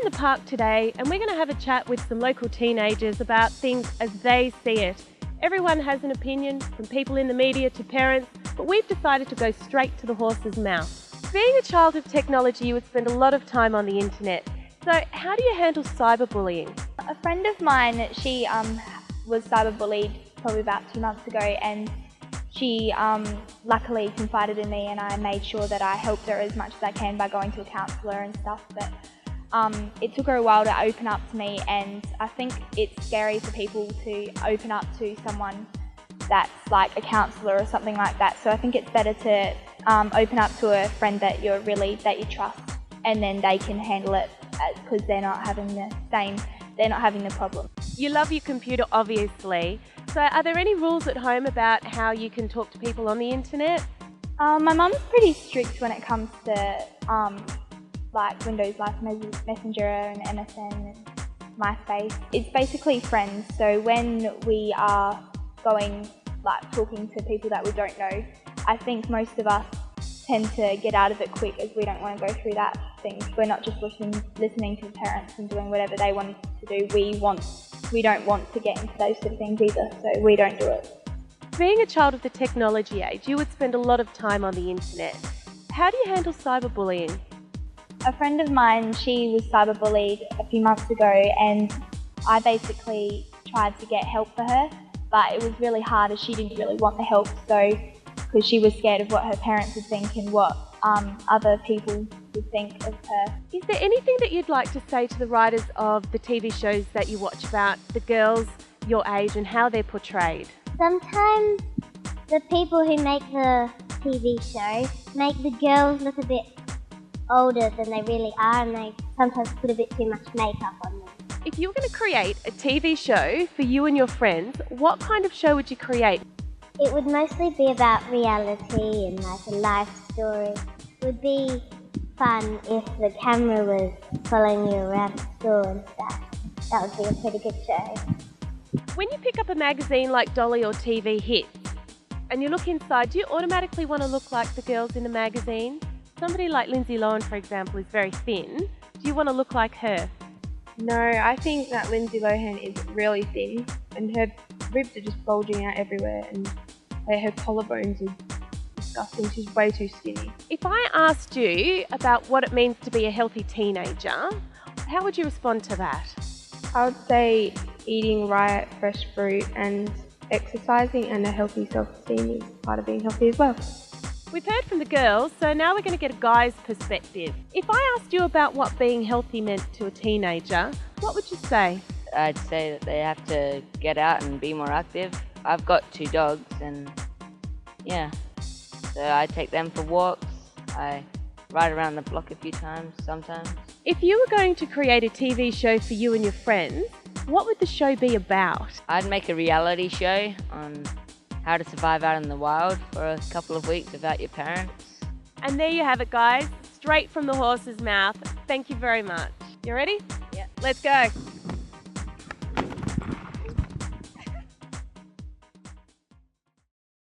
the park today and we're going to have a chat with some local teenagers about things as they see it. Everyone has an opinion, from people in the media to parents, but we've decided to go straight to the horse's mouth. Being a child of technology, you would spend a lot of time on the internet. So how do you handle cyberbullying? A friend of mine, she was cyberbullied probably about 2 months ago, and she luckily confided in me, and I made sure that I helped her as much as I can by going to a counsellor and stuff. But it took her a while to open up to me, and I think it's scary for people to open up to someone that's like a counsellor or something like that. So I think it's better to open up to a friend that you trust, and then they can handle it because they're not having the problem. You love your computer, obviously. So are there any rules at home about how you can talk to people on the internet? My mum's pretty strict when it comes to like Windows Live Messenger and MSN and MySpace. It's basically friends, so when we are talking to people that we don't know, I think most of us tend to get out of it quick, as we don't want to go through that thing. We're not just listening to parents and doing whatever they want us to do. We don't want to get into those sort of things either, so we don't do it. Being a child of the technology age, you would spend a lot of time on the internet. How do you handle cyberbullying? A friend of mine, she was cyberbullied a few months ago, and I basically tried to get help for her, but it was really hard as she didn't really want the help, because she was scared of what her parents would think and what other people would think of her. Is there anything that you'd like to say to the writers of the TV shows that you watch about the girls your age and how they're portrayed? Sometimes the people who make the TV show make the girls look a bit older than they really are, and they sometimes put a bit too much makeup on them. If you were going to create a TV show for you and your friends, what kind of show would you create? It would mostly be about reality and like a life story. It would be fun if the camera was following you around the school and stuff. That would be a pretty good show. When you pick up a magazine like Dolly or TV Hits and you look inside, do you automatically want to look like the girls in the magazine? Somebody like Lindsay Lohan, for example, is very thin. Do you want to look like her? No, I think that Lindsay Lohan is really thin and her ribs are just bulging out everywhere, and her collarbones are disgusting. She's way too skinny. If I asked you about what it means to be a healthy teenager, how would you respond to that? I would say eating right, fresh fruit and exercising, and a healthy self-esteem is part of being healthy as well. We've heard from the girls, so now we're going to get a guy's perspective. If I asked you about what being healthy meant to a teenager, what would you say? I'd say that they have to get out and be more active. I've got 2 dogs, and yeah, so I take them for walks. I ride around the block a few times sometimes. If you were going to create a TV show for you and your friends, what would the show be about? I'd make a reality show on how to survive out in the wild for a couple of weeks without your parents. And there you have it, guys. Straight from the horse's mouth. Thank you very much. You ready? Yeah. Let's go.